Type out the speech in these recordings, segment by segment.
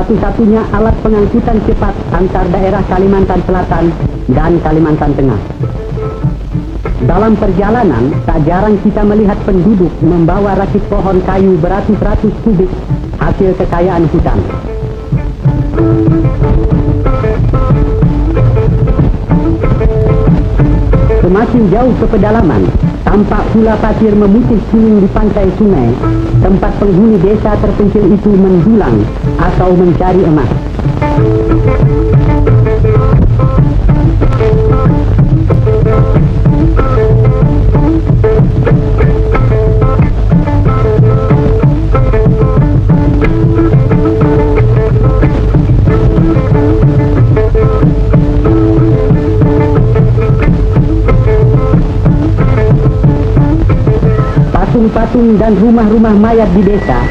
satu-satunya alat pengangkutan cepat antar daerah Kalimantan Selatan dan Kalimantan Tengah. Dalam perjalanan, tak jarang kita melihat penduduk membawa rakit pohon kayu beratus-ratus kubik hasil kekayaan hutan. Semakin jauh ke pedalaman, tampak pula pasir memutih kuning di pantai sungai, tempat penghuni desa terpencil itu mendulang atau mencari emas. Patung-patung dan rumah-rumah mayat di desa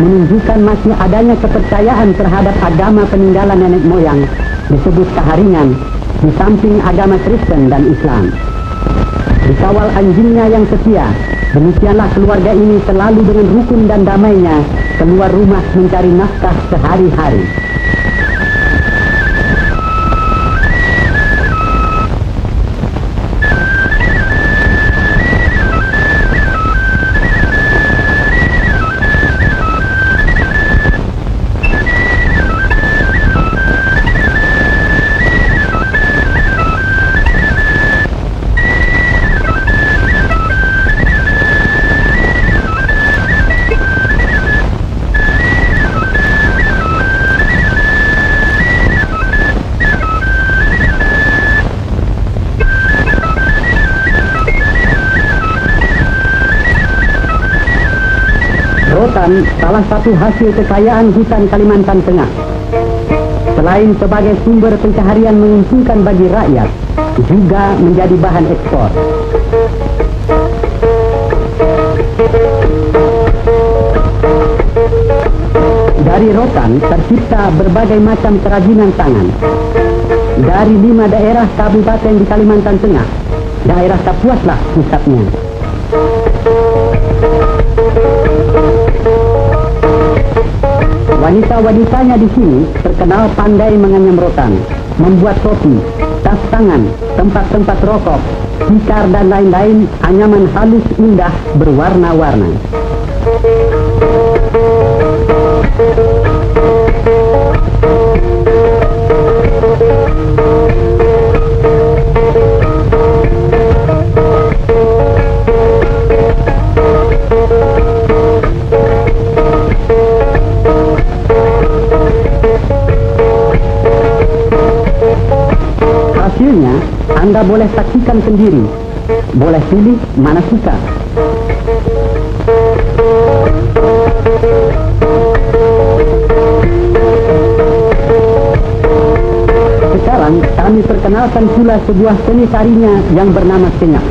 menunjukkan masih adanya kepercayaan terhadap agama peninggalan nenek moyang disebut Kaharingan, di samping agama Kristen dan Islam. Dikawal anjingnya yang setia, demikianlah keluarga ini selalu dengan rukun dan damainya keluar rumah mencari nafkah sehari-hari. Rotan salah satu hasil kekayaan hutan Kalimantan Tengah. Selain sebagai sumber pencaharian menguntungkan bagi rakyat, juga menjadi bahan ekspor. Dari rotan tercipta berbagai macam kerajinan tangan. Dari 5 daerah kabupaten di Kalimantan Tengah, daerah Kapuaslah pusatnya. Wanita-wanitanya di sini terkenal pandai menganyam rotan, membuat topi, tas tangan, tempat-tempat rokok, tikar dan lain-lain anyaman halus indah berwarna-warna. Hasilnya, Anda boleh saksikan sendiri. Boleh pilih mana suka. Sekarang kami perkenalkan pula sebuah seni tarinya yang bernama Senyap.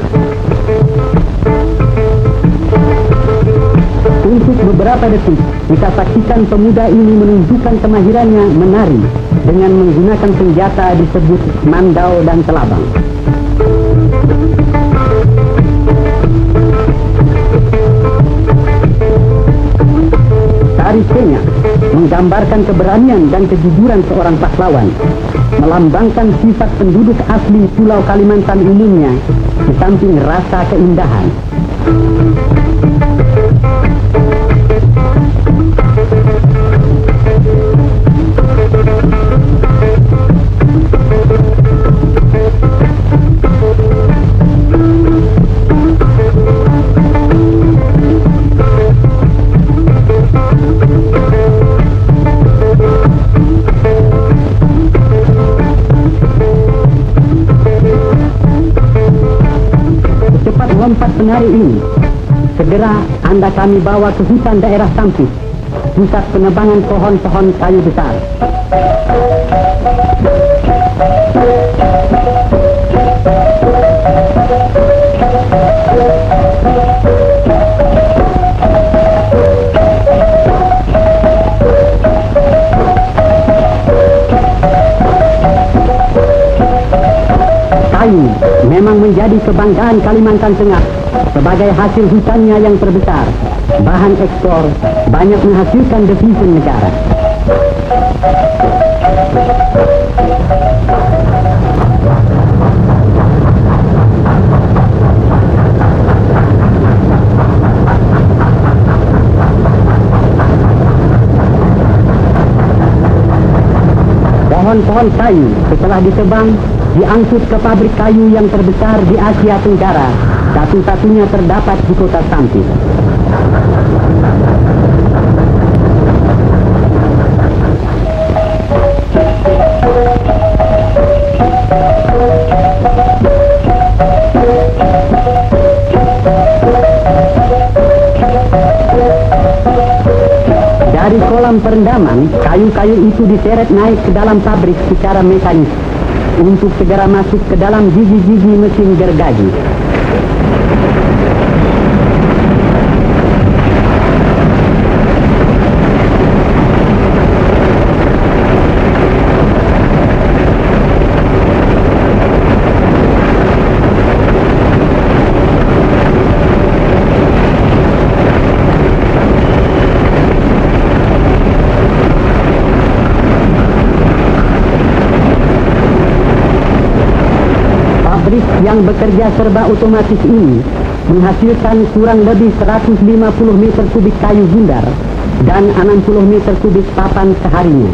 Untuk beberapa detik, kita saksikan pemuda ini menunjukkan kemahirannya menari dengan menggunakan senjata disebut mandau dan telabang. Tari Senyap menggambarkan keberanian dan kejujuran seorang pahlawan, melambangkan sifat penduduk asli Pulau Kalimantan umumnya, di samping rasa keindahan. Lompat penari ini segera Anda kami bawa ke hutan daerah Sampis, pusat penebangan pohon-pohon kayu besar. Kayu memang menjadi kebanggaan Kalimantan Tengah sebagai hasil hutannya yang terbesar, bahan ekspor, banyak menghasilkan devisa negara. Pohon-pohon kayu setelah ditebang diangkut ke pabrik kayu yang terbesar di Asia Tenggara, satu-satunya terdapat di kota Sampit. Dari kolam perendaman, kayu-kayu itu diseret naik ke dalam pabrik secara mekanis untuk segera masuk ke dalam gigi-gigi mesin gergaji. Pabrik yang bekerja serba otomatis ini menghasilkan kurang lebih 150 meter kubik kayu bundar dan 60 meter kubik papan seharinya.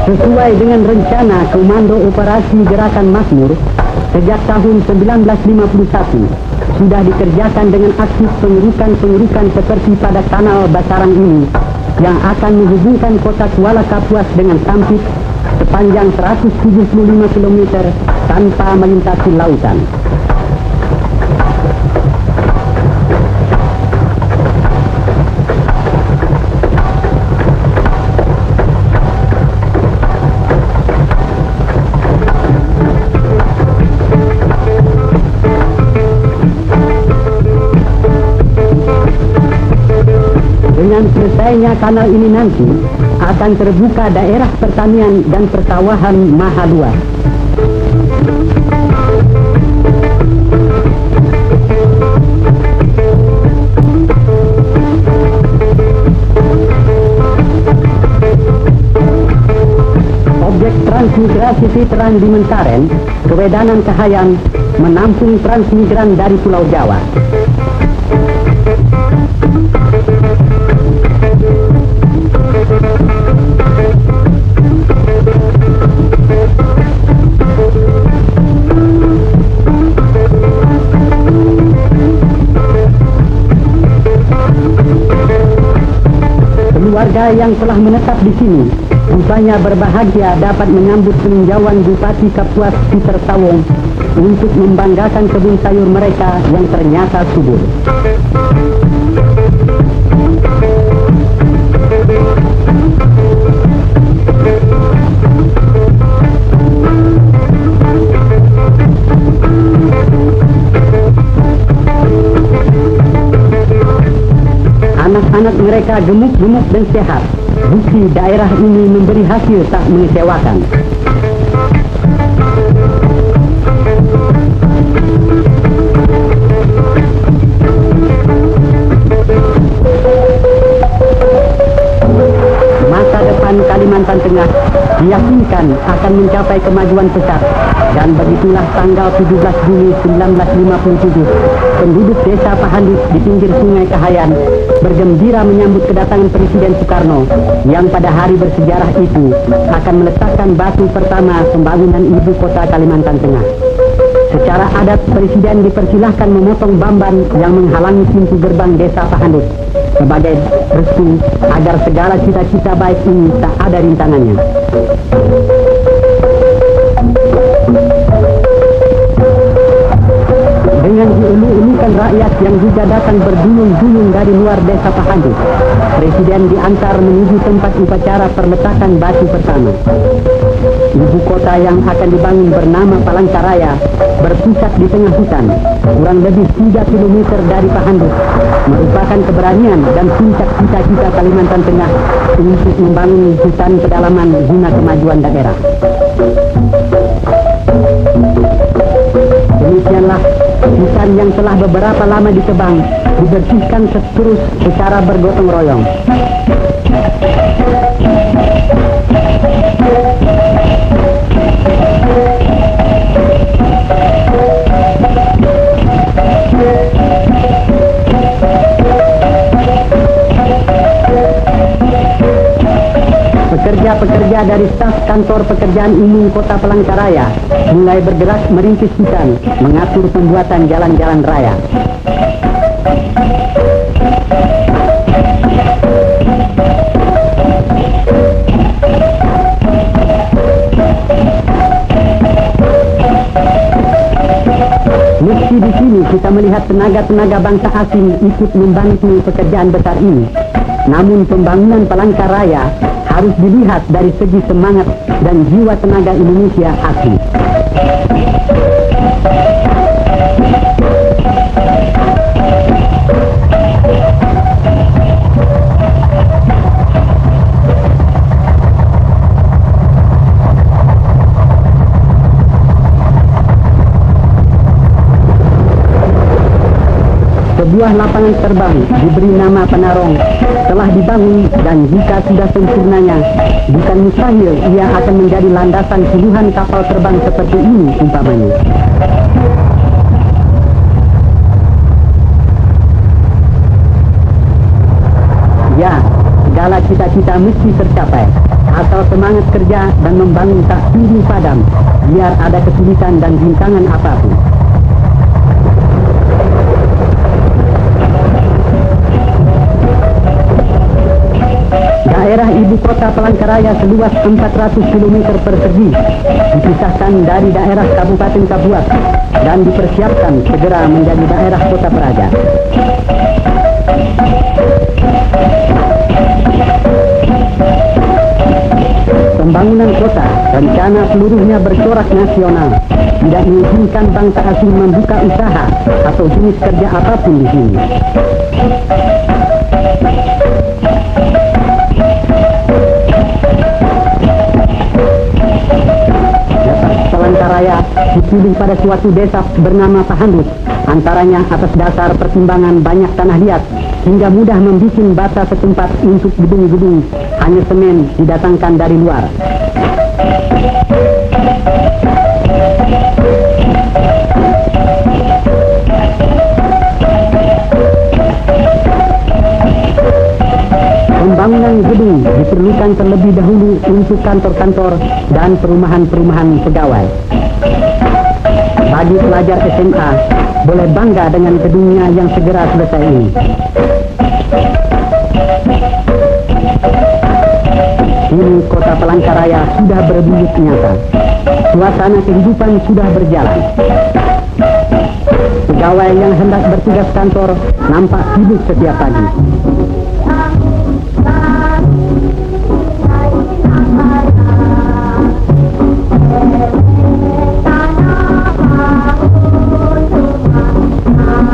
Sesuai dengan rencana Komando Operasi Gerakan Makmur, sejak tahun 1951 sudah dikerjakan dengan aktif pengerukan-pengerukan seperti pada kanal Basarang ini yang akan menghubungkan kota Kuala Kapuas dengan Sampit sepanjang 175 km tanpa melintasi lautan. Dengan selesainya kanal ini nanti akan terbuka daerah pertanian dan persawahan maha luas. Objek transmigrasi Veteran di Mentaren, Kewedanan Kahayan, menampung transmigran dari Pulau Jawa. Keluarga yang telah menetap di sini rupanya berbahagia dapat menyambut peninjauan Bupati Kapuas Peter Tawong untuk membanggakan kebun sayur mereka yang ternyata subur. Anak-anak mereka gemuk-gemuk dan sehat. Bukti daerah ini memberi hasil tak mengecewakan. Masa depan Kalimantan Tengah diyakinkan akan mencapai kemajuan pesat, dan begitulah tanggal 17 Juni 1957 penduduk desa Pahandut di pinggir sungai Kahayan bergembira menyambut kedatangan Presiden Soekarno yang pada hari bersejarah itu akan meletakkan batu pertama pembangunan ibu kota Kalimantan Tengah. Secara adat, Presiden dipersilahkan memotong bamban yang menghalangi pintu gerbang desa Pahandut sebagai restu agar segala cita-cita baik ini tak ada rintangannya. dengan dielu-elukan rakyat yang juga datang berduyun-duyun dari luar desa Pahandut, Presiden diantar menuju tempat upacara perletakan batu pertama. Ibu kota yang akan dibangun bernama Palangkaraya berpusat di tengah hutan, kurang lebih 3 km dari Pahandut, merupakan keberanian dan puncak cita-cita Kalimantan Tengah untuk membangun hutan pedalaman guna kemajuan daerah. Demikianlah hutan yang telah beberapa lama ditebang dibersihkan terus secara bergotong royong. Pekerja-pekerja dari staf kantor pekerjaan umum Kota Palangkaraya mulai bergerak merintis hutan, mengatur pembuatan jalan-jalan raya. Meski di sini kita melihat tenaga-tenaga bangsa asing ikut membantu pekerjaan besar ini, namun pembangunan Palangkaraya harus dilihat dari segi semangat dan jiwa tenaga Indonesia asli. Sebuah lapangan terbang diberi nama Panarong telah dibangun, dan jika sudah sempurnanya, bukan mustahil ia akan menjadi landasan puluhan kapal terbang seperti ini umpamanya. Ya, segala cita-cita mesti tercapai, asal semangat kerja dan membangun tak sungguh padam, biar ada kesulitan dan rintangan apapun. Daerah ibu kota Palangkaraya seluas 400 km persegi dipisahkan dari daerah Kabupaten Kapuas dan dipersiapkan segera menjadi daerah kota peraja. Pembangunan kota, rencana seluruhnya bercorak nasional, tidak mengizinkan bangsa asing membuka usaha atau jenis kerja apapun di sini. Palangkaraya dipilih pada suatu desa bernama Pahandut, antaranya atas dasar pertimbangan banyak tanah liat hingga mudah membuat bata setempat untuk gedung-gedung, hanya semen didatangkan dari luar. Pembangunan gedung diperlukan terlebih dahulu untuk kantor-kantor dan perumahan-perumahan pegawai. Bagi pelajar SMA, boleh bangga dengan gedungnya yang segera selesai ini. Kini kota Palangkaraya sudah berwujud nyata. Suasana kehidupan sudah berjalan. Pegawai yang hendak bertugas kantor nampak sibuk setiap pagi.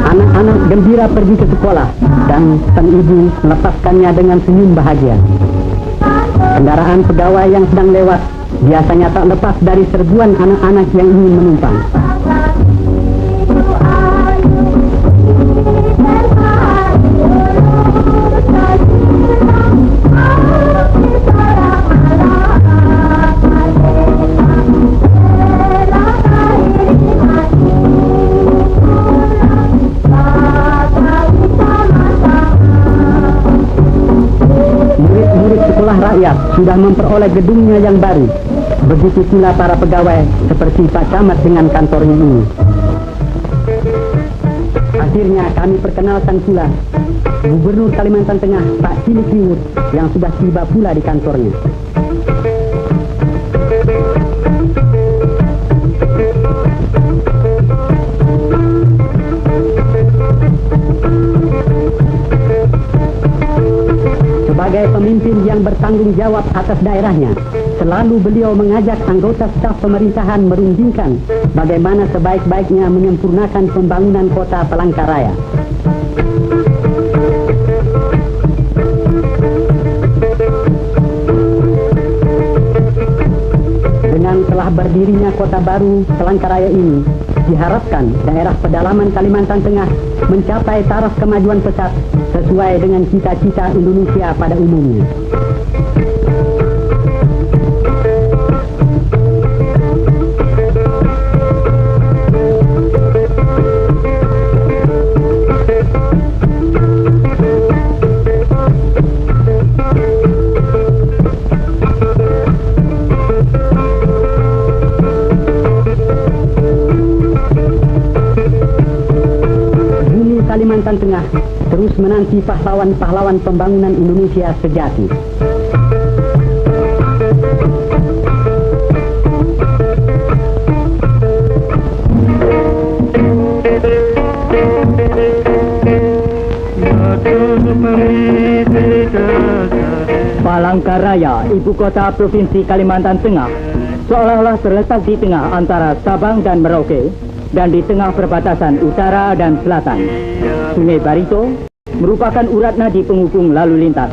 Anak-anak gembira pergi ke sekolah dan sang ibu melepaskannya dengan senyum bahagia. Kendaraan pegawai yang sedang lewat biasanya tak lepas dari serbuan anak-anak yang ingin menumpang. Rakyat sudah memperoleh gedungnya yang baru. Begitu pula para pegawai seperti Pak Camat dengan kantornya ini. Akhirnya kami perkenalkan pula Gubernur Kalimantan Tengah Pak Cilik Riwut yang sudah tiba pula di kantornya. bertanggung jawab atas daerahnya, selalu beliau mengajak anggota staf pemerintahan merundingkan bagaimana sebaik-baiknya menyempurnakan pembangunan kota Palangkaraya. Dengan telah berdirinya kota baru Palangkaraya ini, diharapkan daerah pedalaman Kalimantan Tengah mencapai taraf kemajuan pesat sesuai dengan cita-cita Indonesia pada umumnya. Kalimantan Tengah terus menanti pahlawan-pahlawan pembangunan Indonesia sejati. Palangkaraya, ibu kota Provinsi Kalimantan Tengah, seolah-olah terletak di tengah antara Sabang dan Merauke, dan di tengah perbatasan utara dan selatan. Sungai Barito merupakan urat nadi penghubung lalu lintas.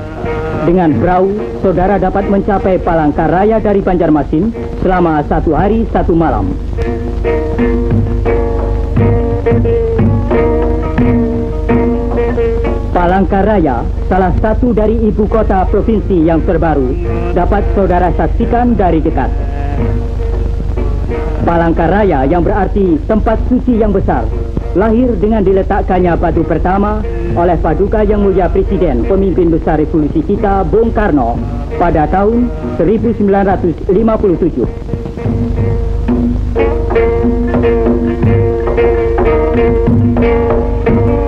Dengan perahu, saudara dapat mencapai Palangkaraya dari Banjarmasin selama 1 hari 1 malam. Palangkaraya, salah satu dari ibu kota provinsi yang terbaru, dapat saudara saksikan dari dekat. Palangkaraya yang berarti tempat suci yang besar, lahir dengan diletakkannya batu pertama oleh Paduka Yang Mulia Presiden Pemimpin Besar Revolusi kita Bung Karno pada tahun 1957.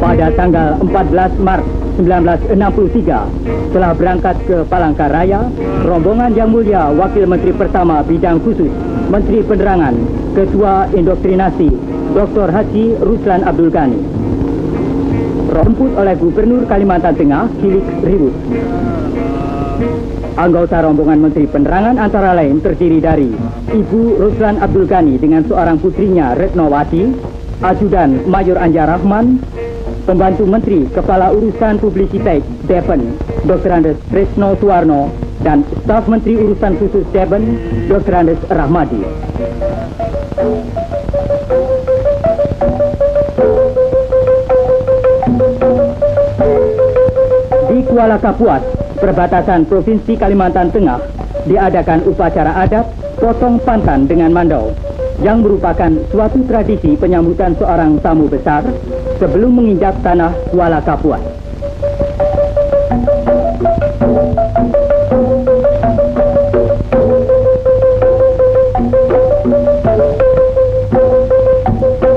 Pada tanggal 14 Maret 1963, setelah berangkat ke Palangkaraya, rombongan Yang Mulia Wakil Menteri Pertama Bidang Khusus Menteri Penerangan, Ketua Indoktrinasi, Dr. Haji Ruslan Abdul Ghani, romput oleh Gubernur Kalimantan Tengah, Hilik Ribut. Anggota rombongan Menteri Penerangan antara lain terdiri dari Ibu Ruslan Abdul Ghani dengan seorang putrinya Retnowati, Ajudan Mayor Anjar Rahman, Pembantu Menteri Kepala Urusan Publisitek Deben, Dr. Andes Tresno Suwarno, dan Staf Menteri Urusan Khusus Deben, Dr. Andes Rahmadi. Di Kuala Kapuas, perbatasan Provinsi Kalimantan Tengah, diadakan upacara adat potong pantan dengan mandau, yang merupakan suatu tradisi penyambutan seorang tamu besar sebelum menginjak tanah Kuala Kapuas.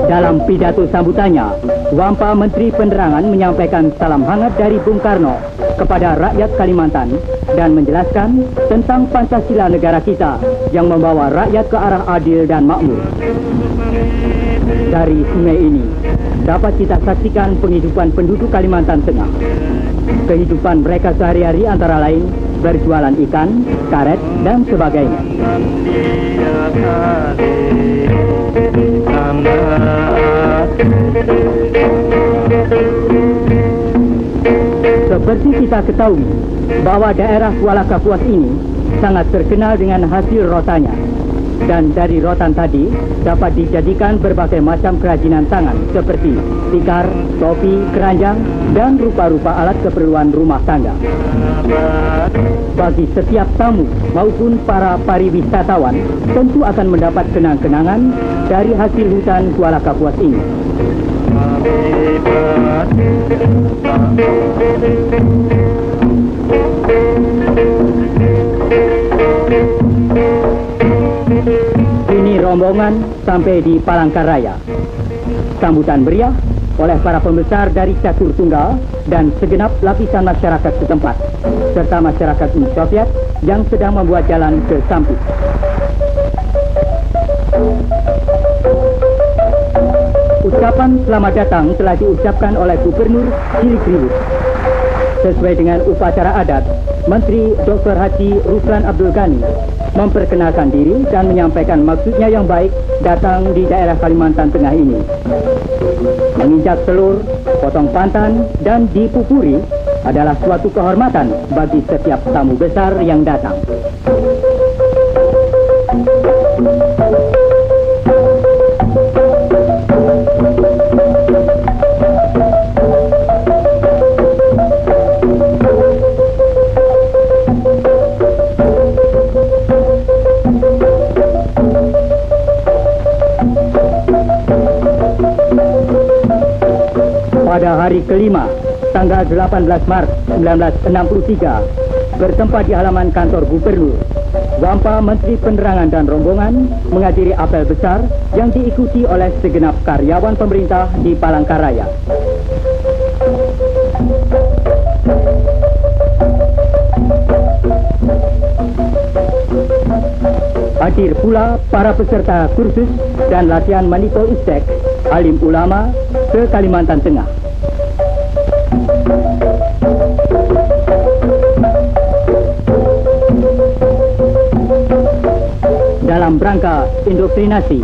Dalam pidato sambutannya, Wampa Menteri Penerangan menyampaikan salam hangat dari Bung Karno kepada rakyat Kalimantan dan menjelaskan tentang Pancasila negara kita yang membawa rakyat ke arah adil dan makmur. Dari sungai ini dapat kita saksikan penghidupan penduduk Kalimantan Tengah. Kehidupan mereka sehari-hari antara lain berjualan ikan, karet, dan sebagainya. Seperti kita ketahui bahwa daerah Kuala Kapuas ini sangat terkenal dengan hasil rotannya. Dan dari rotan tadi dapat dijadikan berbagai macam kerajinan tangan seperti tikar, topi, keranjang, dan rupa-rupa alat keperluan rumah tangga. Bagi setiap tamu maupun para pariwisatawan tentu akan mendapat kenang-kenangan dari hasil hutan Kuala Kapuas ini. Kini rombongan sampai di Palangkaraya. Sambutan meriah oleh para pembesar dari Catur Tunggal dan segenap lapisan masyarakat setempat, serta masyarakat Uni Soviet yang sedang membuat jalan ke Sampit. Ucapan selamat datang telah diucapkan oleh Gubernur Hilik Ribut. Sesuai dengan upacara adat, Menteri Dr. Haji Ruslan Abdul Ghani memperkenalkan diri dan menyampaikan maksudnya yang baik datang di daerah Kalimantan Tengah ini. Menginjak telur, potong pantan, dan dipupuri adalah suatu kehormatan bagi setiap tamu besar yang datang. Pada hari kelima, tanggal 18 Maret 1963, bertempat di halaman kantor Gubernur, Wampa Menteri Penerangan dan rombongan menghadiri apel besar yang diikuti oleh segenap karyawan pemerintah di Palangkaraya. Hadir pula para peserta kursus dan latihan Manito Istek, alim ulama ke Kalimantan Tengah. Dalam rangka indoktrinasi,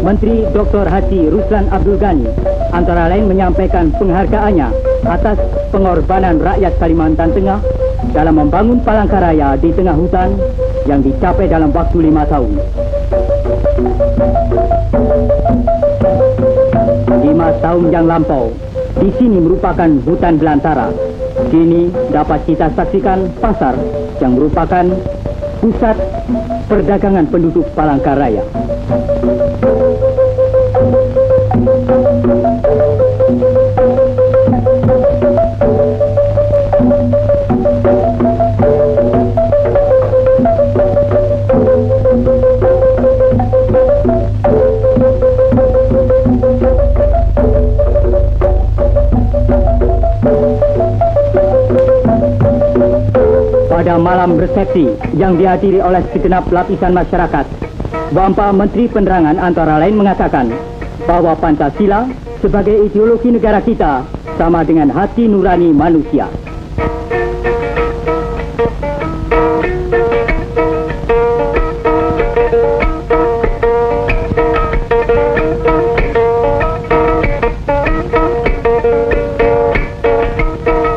Menteri Dr. Haji Ruslan Abdul Ghani antara lain menyampaikan penghargaannya atas pengorbanan rakyat Kalimantan Tengah dalam membangun Palangkaraya di tengah hutan yang dicapai dalam waktu 5 tahun. 5 tahun yang lampau, di sini merupakan hutan belantara. Kini dapat kita saksikan pasar yang merupakan pusat perdagangan penduduk Palangkaraya. Pada malam resepsi yang dihadiri oleh segenap lapisan masyarakat, Wampa Menteri Penerangan antara lain mengatakan bahwa Pancasila sebagai ideologi negara kita sama dengan hati nurani manusia.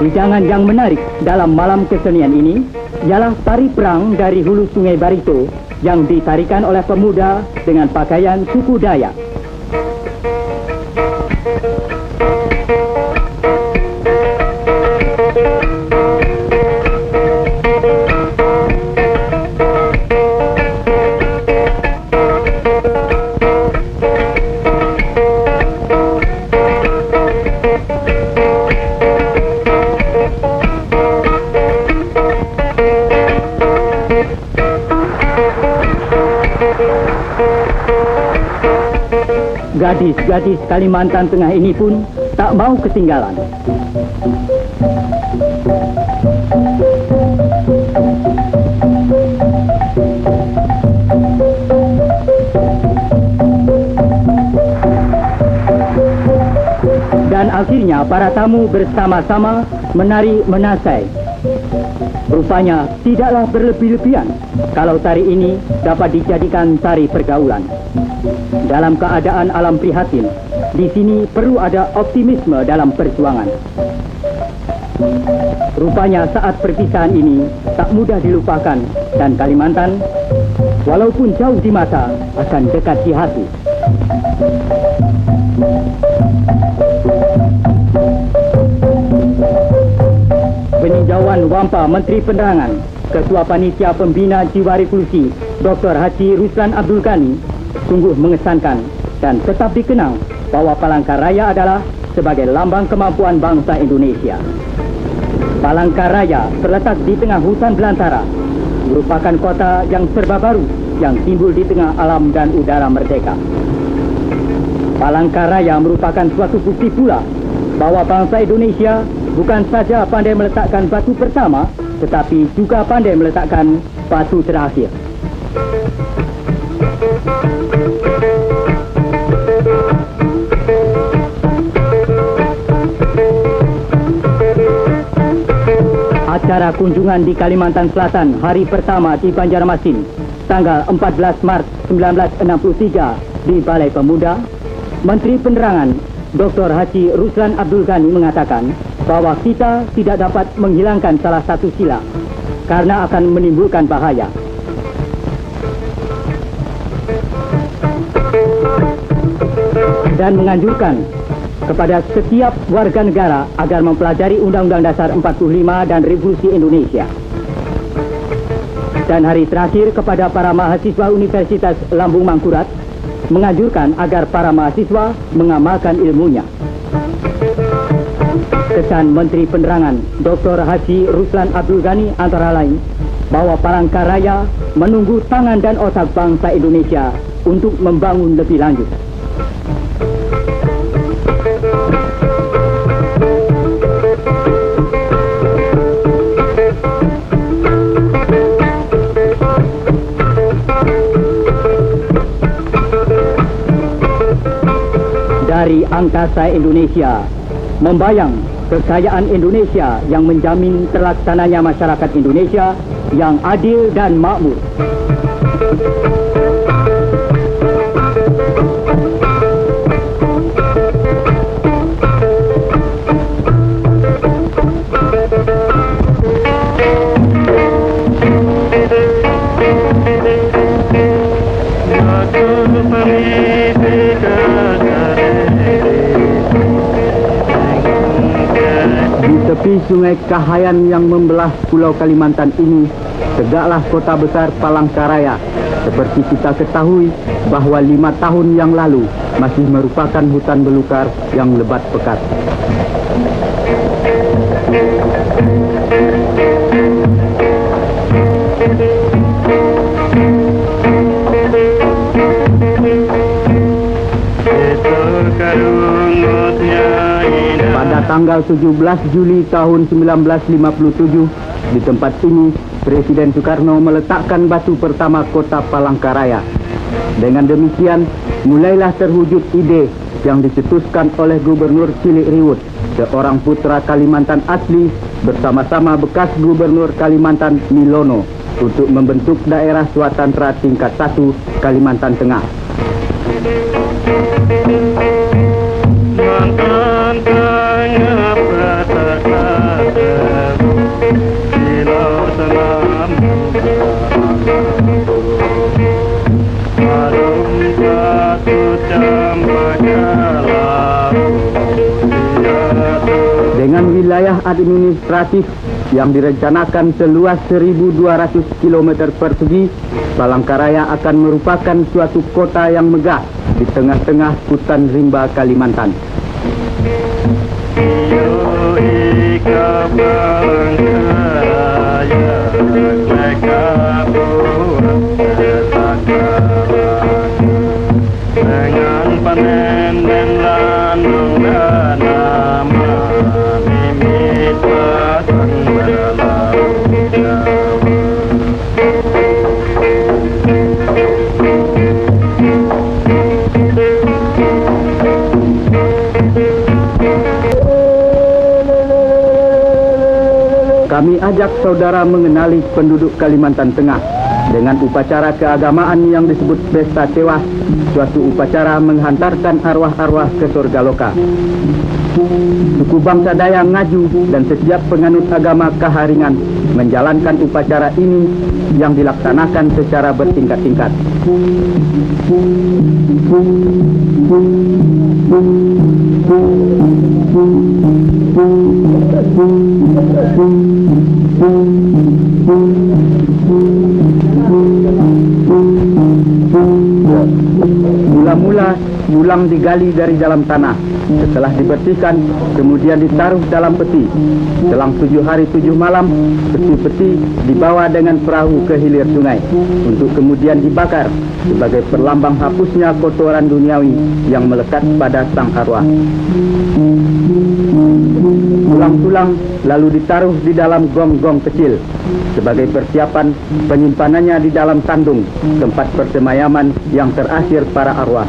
Hidangan yang menarik dalam malam kesenian ini ialah tari perang dari hulu Sungai Barito yang ditarikan oleh pemuda dengan pakaian suku Dayak. Gadis-gadis Kalimantan Tengah ini pun tak mau ketinggalan. Dan akhirnya para tamu bersama-sama menari menasai. Rupanya tidaklah berlebih-lebihan kalau tari ini dapat dijadikan tari pergaulan. Dalam keadaan alam prihatin, di sini perlu ada optimisme dalam perjuangan. Rupanya saat perpisahan ini tak mudah dilupakan dan Kalimantan, walaupun jauh di mata, akan dekat di hati. Peninjauan Wampa Menteri Penerangan, Ketua Panitia Pembina Jiwa Revolusi, Dr. Haji Ruslan Abdul Ghani, sungguh mengesankan dan tetap dikenang bahwa Palangkaraya adalah sebagai lambang kemampuan bangsa Indonesia. Palangkaraya terletak di tengah hutan belantara, merupakan kota yang serba baru yang timbul di tengah alam dan udara merdeka. Palangkaraya merupakan suatu bukti pula bahwa bangsa Indonesia bukan saja pandai meletakkan batu pertama, tetapi juga pandai meletakkan batu terakhir. acara kunjungan di Kalimantan Selatan hari pertama di Banjarmasin, tanggal 14 Maret 1963 di Balai Pemuda, Menteri Penerangan Dr. Haji Ruslan Abdul Ghani mengatakan bahwa kita tidak dapat menghilangkan salah satu sila karena akan menimbulkan bahaya. Dan menganjurkan kepada setiap warga negara agar mempelajari Undang-Undang Dasar 45 dan Revolusi Indonesia. Dan hari terakhir kepada para mahasiswa Universitas Lambung Mangkurat, menganjurkan agar para mahasiswa mengamalkan ilmunya. Kesan Menteri Penerangan Dr. Haji Ruslan Abdul Ghani antara lain bahwa Palangkaraya menunggu tangan dan otak bangsa Indonesia untuk membangun lebih lanjut. Dari angkasa Indonesia membayang kekayaan Indonesia yang menjamin terlaksananya masyarakat Indonesia yang adil dan makmur. Di tepi Sungai Kahayan yang membelah Pulau Kalimantan ini, tegaklah kota besar Palangkaraya. Seperti kita ketahui bahwa 5 tahun yang lalu masih merupakan hutan belukar yang lebat pekat. Pada tanggal 17 Juli tahun 1957, di tempat ini, Presiden Soekarno meletakkan batu pertama kota Palangkaraya. Dengan demikian, mulailah terwujud ide yang dicetuskan oleh Gubernur Cilik Riwut, seorang putra Kalimantan asli, bersama-sama bekas Gubernur Kalimantan Milono, untuk membentuk daerah Swatantra tingkat 1 Kalimantan Tengah. Dengan wilayah administratif yang direncanakan seluas 1.200 km persegi, Palangkaraya akan merupakan suatu kota yang megah di tengah-tengah hutan rimba Kalimantan. Kami ajak saudara mengenali penduduk Kalimantan Tengah dengan upacara keagamaan yang disebut Pesta Tewah, suatu upacara menghantarkan arwah-arwah ke surga loka. Suku bangsa Dayak Ngaju dan setiap penganut agama Kaharingan menjalankan upacara ini yang dilaksanakan secara bertingkat-tingkat. Mula-mula mulang digali dari dalam tanah. Setelah dibersihkan, kemudian ditaruh dalam peti. Selang 7 hari 7 malam, peti-peti dibawa dengan perahu ke hilir sungai untuk kemudian dibakar sebagai perlambang hapusnya kotoran duniawi yang melekat pada sang arwah. Tulang-tulang lalu ditaruh di dalam gong-gong kecil sebagai persiapan penyimpanannya di dalam sandung, tempat persemayaman yang terakhir para arwah.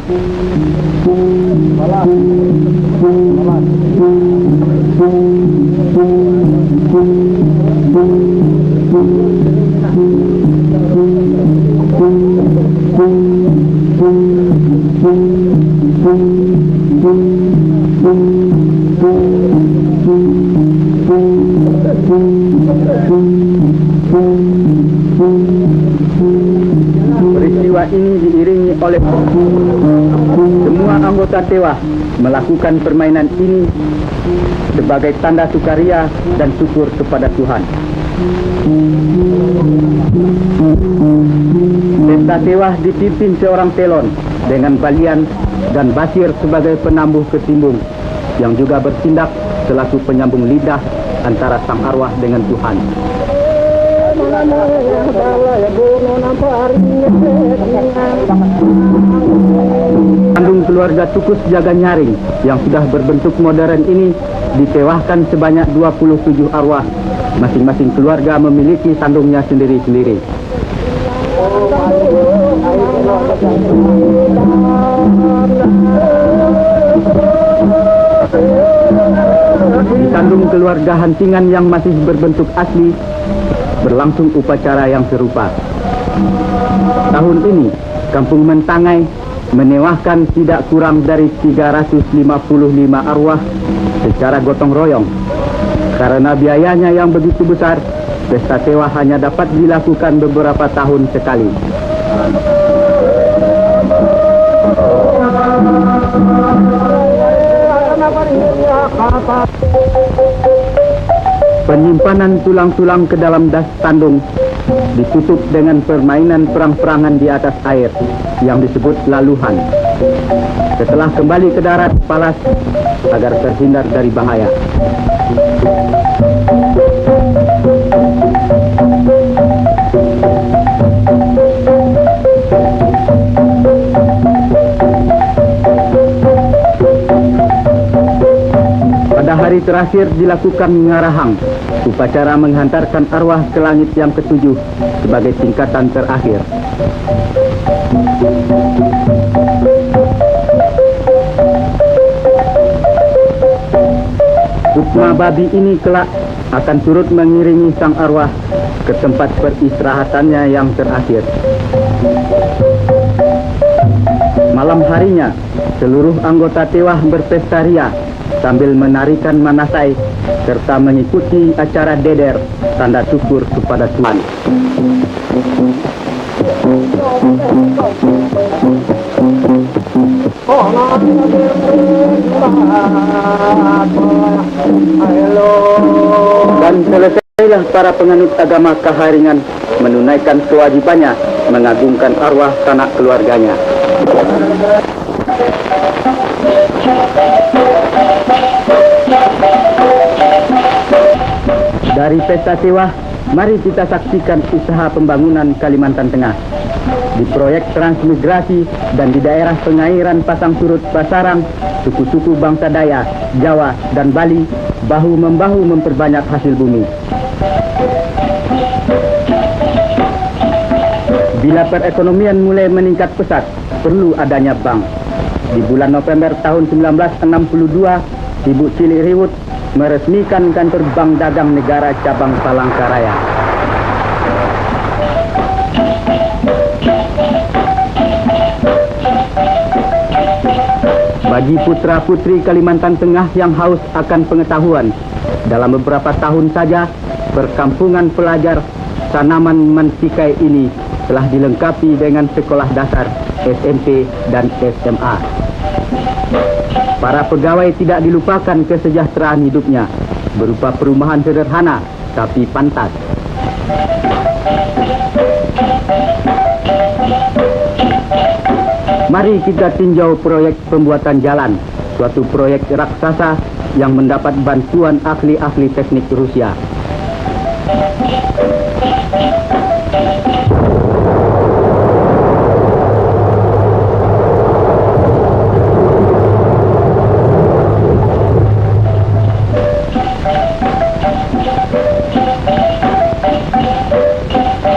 oleh semua anggota dewa melakukan permainan ini sebagai tanda sukaria dan syukur kepada Tuhan. Pesta Tewah dipimpin seorang telon dengan balian dan basir sebagai penambuh ketimbung yang juga bertindak selaku penyambung lidah antara sang arwah dengan Tuhan. Kandung keluarga Tukus Jaga Nyaring yang sudah berbentuk modern ini ditewahkan sebanyak 27 arwah. Masing-masing keluarga memiliki sandungnya sendiri-sendiri. Di sandung keluarga Hantingan yang masih berbentuk asli, berlangsung upacara yang serupa. Tahun ini, Kampung Mentangai menewahkan tidak kurang dari 355 arwah secara gotong royong. Karena biayanya yang begitu besar, pesta Tewah hanya dapat dilakukan beberapa tahun sekali. Penyimpanan tulang-tulang ke dalam das tandung ditutup dengan permainan perang-perangan di atas air yang disebut laluhan. Setelah kembali ke darat, palas agar terhindar dari bahaya. Pada hari terakhir dilakukan ngarahang, upacara menghantarkan arwah ke langit yang ketujuh sebagai tingkatan terakhir. Sukma babi ini kelak akan turut mengiringi sang arwah ke tempat peristirahatannya yang terakhir. Malam harinya, seluruh anggota Tewah berpesta ria sambil menarikan manasai serta mengikuti acara deder tanda syukur kepada Tuhan. Dan selesailah para penganut agama Kaharingan menunaikan kewajibannya mengagungkan arwah sanak keluarganya. Dari pesta Tewah, mari kita saksikan usaha pembangunan Kalimantan Tengah. Di proyek transmigrasi dan di daerah pengairan Pasang Surut Basarang, suku-suku bangsa Dayak, Jawa, dan Bali bahu-membahu memperbanyak hasil bumi. Bila perekonomian mulai meningkat pesat, perlu adanya bank. Di bulan November tahun 1962, Ibu Ciliriwut meresmikan kantor Bank Dagang Negara cabang Palangkaraya. Bagi putra-putri Kalimantan Tengah yang haus akan pengetahuan, dalam beberapa tahun saja, perkampungan pelajar Sanaman Mansikai ini telah dilengkapi dengan sekolah dasar, SMP, dan SMA. Para pegawai tidak dilupakan kesejahteraan hidupnya, berupa perumahan sederhana tapi pantas. Mari kita tinjau proyek pembuatan jalan, suatu proyek raksasa yang mendapat bantuan ahli-ahli teknik Rusia.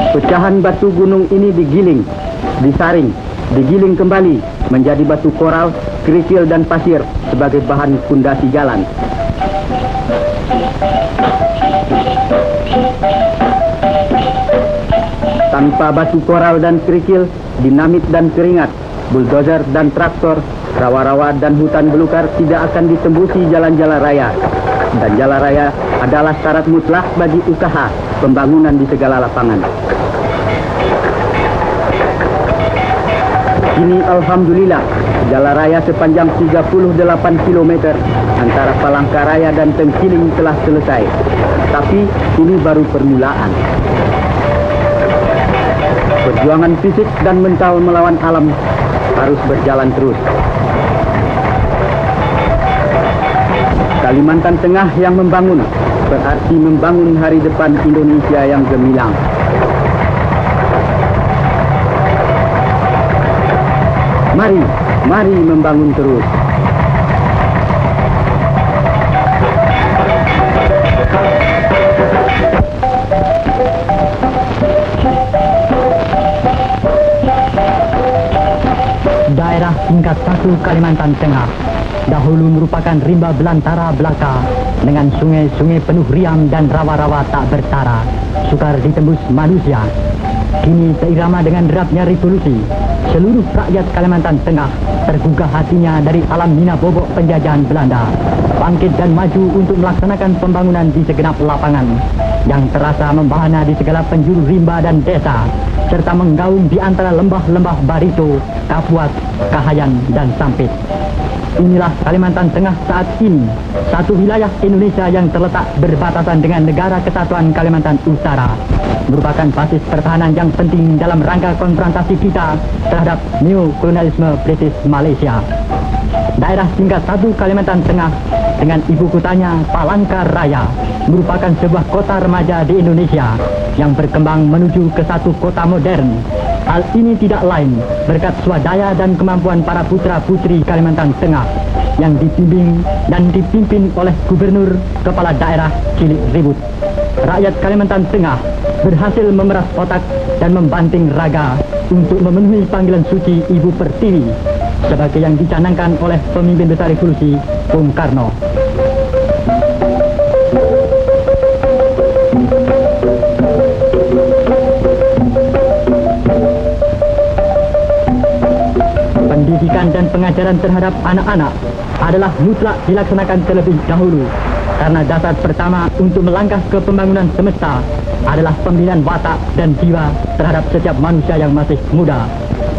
Pecahan batu gunung ini digiling, disaring, digiling kembali menjadi batu koral, kerikil, dan pasir sebagai bahan fondasi jalan. Tanpa batu koral dan kerikil, dinamit dan keringat, buldozer dan traktor, rawa-rawa dan hutan belukar tidak akan ditembusi jalan-jalan raya. Dan jalan raya adalah syarat mutlak bagi usaha pembangunan di segala lapangan. Kini alhamdulillah, jalan raya sepanjang 38 km antara Palangkaraya dan Tengkiling telah selesai. Tapi ini baru permulaan. Perjuangan fisik dan mental melawan alam harus berjalan terus. Kalimantan Tengah yang membangun berarti membangun hari depan Indonesia yang gemilang. Mari membangun terus. Daerah tingkat 1 Kalimantan Tengah dahulu merupakan rimba belantara belaka dengan sungai-sungai penuh riam dan rawa-rawa tak bertara, sukar ditembus manusia. Kini seirama dengan derapnya revolusi, seluruh rakyat Kalimantan Tengah tergugah hatinya dari alam mina bobok penjajahan Belanda, bangkit dan maju untuk melaksanakan pembangunan di segenap lapangan yang terasa membahana di segala penjuru rimba dan desa, serta menggaung di antara lembah-lembah Barito, Kapuas, Kahayan, dan Sampit. Inilah Kalimantan Tengah saat ini, satu wilayah Indonesia yang terletak berbatasan dengan Negara Kesatuan Kalimantan Utara, merupakan basis pertahanan yang penting dalam rangka konfrontasi kita terhadap neokolonialisme British Malaysia. Daerah tingkat 1 Kalimantan Tengah dengan ibu kotanya Palangkaraya merupakan sebuah kota remaja di Indonesia yang berkembang menuju ke satu kota modern. Hal ini tidak lain berkat swadaya dan kemampuan para putra-putri Kalimantan Tengah yang dibimbing dan dipimpin oleh Gubernur Kepala Daerah Cilik Ribut. Rakyat Kalimantan Tengah berhasil memeras otak dan membanting raga untuk memenuhi panggilan suci Ibu Pertiwi sebagai yang dicanangkan oleh pemimpin besar revolusi Bung Karno. Pendidikan dan pengajaran terhadap anak-anak adalah mutlak dilaksanakan terlebih dahulu, karena dasar pertama untuk melangkah ke pembangunan semesta adalah pembinaan watak dan jiwa terhadap setiap manusia yang masih muda.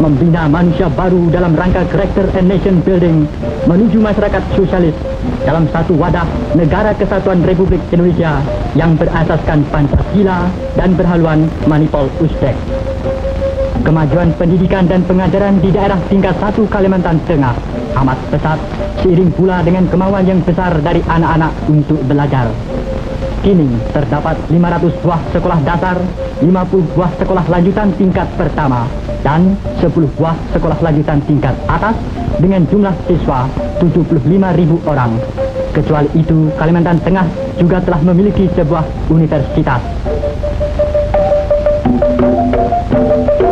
Membina manusia baru dalam rangka character and nation building menuju masyarakat sosialis dalam satu wadah Negara Kesatuan Republik Indonesia yang berasaskan Pancasila dan berhaluan Manipol Uzbek. Kemajuan pendidikan dan pengajaran di daerah tingkat 1 Kalimantan Tengah amat pesat, seiring pula dengan kemauan yang besar dari anak-anak untuk belajar. Kini terdapat 500 buah sekolah dasar, 50 buah sekolah lanjutan tingkat pertama, dan 10 buah sekolah lanjutan tingkat atas dengan jumlah siswa 75.000 orang. Kecuali itu, Kalimantan Tengah juga telah memiliki sebuah universitas.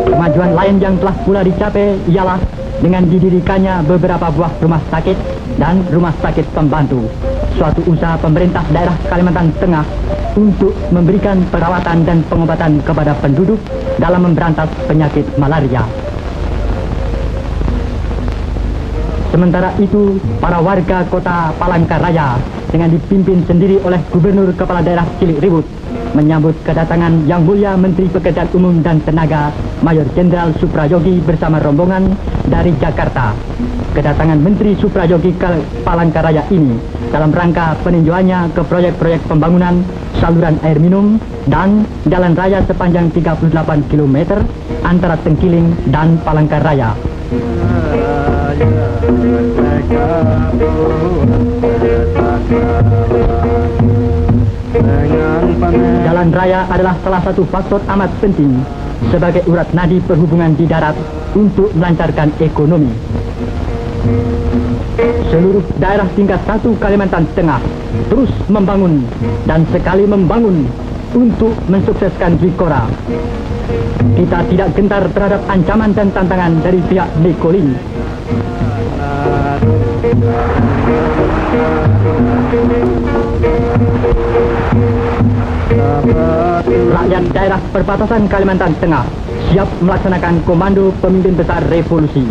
Kemajuan lain yang telah pula dicapai ialah dengan didirikannya beberapa buah rumah sakit dan rumah sakit pembantu, suatu usaha pemerintah daerah Kalimantan Tengah untuk memberikan perawatan dan pengobatan kepada penduduk dalam memberantas penyakit malaria. Sementara itu, para warga kota Palangkaraya dengan dipimpin sendiri oleh Gubernur Kepala Daerah Cilik Ribut menyambut kedatangan Yang Mulia Menteri Pekerjaan Umum dan Tenaga Mayor Jenderal Suprayogi bersama rombongan dari Jakarta. Kedatangan Menteri Suprayogi ke Palangkaraya ini dalam rangka peninjauannya ke proyek-proyek pembangunan saluran air minum dan jalan raya sepanjang 38 km antara Tengkiling dan Palangkaraya. Jalan raya adalah salah satu faktor amat penting sebagai urat nadi perhubungan di darat untuk melancarkan ekonomi. Seluruh daerah tingkat 1 Kalimantan Tengah terus membangun dan sekali membangun untuk mensukseskan Zikora. Kita tidak gentar terhadap ancaman dan tantangan dari pihak Nekolin. Rakyat daerah perbatasan Kalimantan Tengah siap melaksanakan komando pemimpin besar revolusi.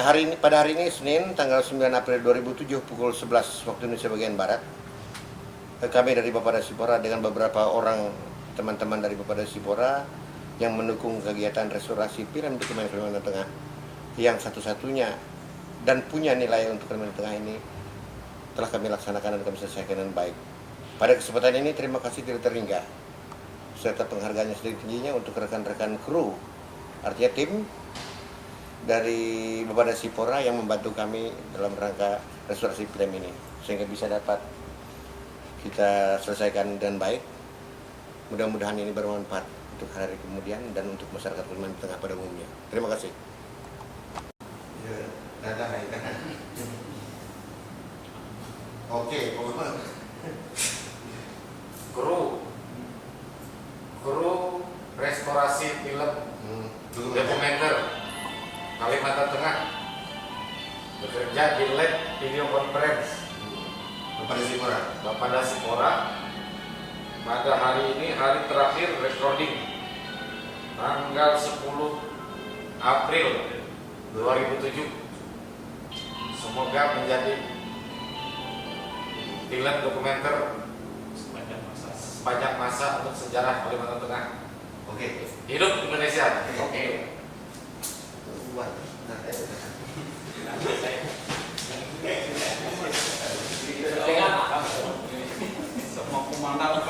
Hari ini pada hari ini Senin tanggal 9 April 2007 pukul 11 waktu Indonesia bagian Barat, kami dari Bapeda Sipora dengan beberapa orang teman-teman dari Bapeda Sipora yang mendukung kegiatan restorasi film dokumen Kalimantan Tengah yang satu-satunya dan punya nilai untuk Kalimantan Tengah ini telah kami laksanakan dan kami selesaikan dengan baik. Pada kesempatan ini terima kasih tidak terhingga serta penghargaan yang setinggi-tingginya untuk rekan-rekan kru, artinya tim dari Bapeda Sipora yang membantu kami dalam rangka restorasi film ini sehingga bisa dapat kita selesaikan dengan baik. Mudah-mudahan ini bermanfaat untuk hari kemudian dan untuk masyarakat Kalimantan Tengah pada umumnya. Terima kasih. Oke, kru restorasi film dokumenter Kalimantan Tengah bekerja di lab video conference Bapeda Sipora pada hari ini, hari terakhir recording tanggal 10 April 2007. Semoga menjadi film dokumenter sepanjang masa untuk sejarah Kalimantan Tengah. Oke. Hidup Indonesia. Oke. Semua pemandangan